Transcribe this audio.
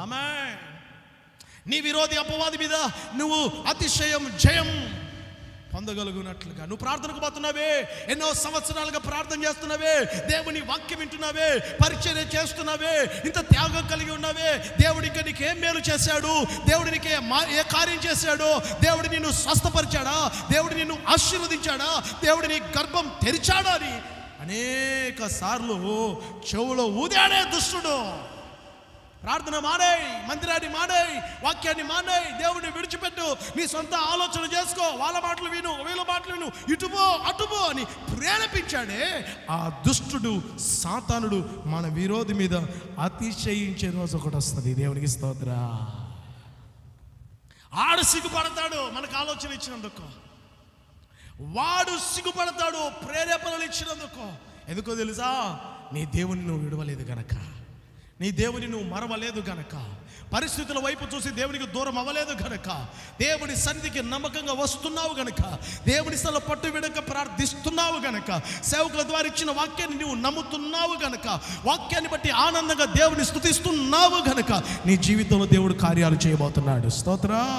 ఆమేన్. నీ విరోధి అపవాది మీద నువ్వు అతిశయం జయం పొందగలుగునట్లుగా నువ్వు ప్రార్థనకు పోతున్నావే, ఎన్నో సంవత్సరాలుగా ప్రార్థన చేస్తున్నావే, దేవుని వాక్యం వింటున్నావే, పరిచర్య చేస్తున్నావే, ఇంత త్యాగం కలిగి ఉన్నావే, దేవుడికి నీకేం మేలు చేశాడు, దేవుడు నీకే ఏ కార్యం చేశాడు, దేవుడు నిన్ను స్వస్థపరిచాడా, దేవుడు నిన్ను ఆశీర్వదించాడా, దేవుడు నీ గర్భం తెరిచాడా అని అనేక సార్లు చెవులో ఊదాడే దుష్టుడు. ప్రార్థన మానేయ్, మందిరాన్ని మానేయ్, వాక్యాన్ని మానేయ్, దేవుడిని విడిచిపెట్టు, నీ సొంత ఆలోచన చేసుకో, వాళ్ళ మాటలు విను, వీళ్ళ మాటలు విను, ఇటుపో అటుపో అని ప్రేరేపించాడే ఆ దుష్టుడు సాతానుడు మన విరోధి మీద అతిశయించే రోజు ఒకటి వస్తుంది. దేవునికి స్తోత్ర. ఆడు సిగ్గుపడతాడు మనకు ఆలోచన ఇచ్చినందుకు, వాడు సిగ్గుపడతాడు ప్రేరేపణలు ఇచ్చినందుకు. ఎందుకో తెలుసా? నీ దేవుని నువ్వు విడవలేదు గనక, నీ దేవుని నువ్వు మరవలేదు గనక, పరిస్థితుల వైపు చూసి దేవునికి దూరం అవ్వలేదు గనక, దేవుని సన్నిధికి నమ్మకంగా వస్తున్నావు గనక, దేవుని స్థలం పట్టు విడక ప్రార్థిస్తున్నావు గనక, సేవకుల ద్వారా ఇచ్చిన వాక్యాన్ని నువ్వు నమ్ముతున్నావు గనక, వాక్యాన్ని బట్టి ఆనందంగా దేవుని స్తుతిస్తున్నావు గనక నీ జీవితంలో దేవుడు కార్యాలు చేయబోతున్నాడు. స్తోత్రం.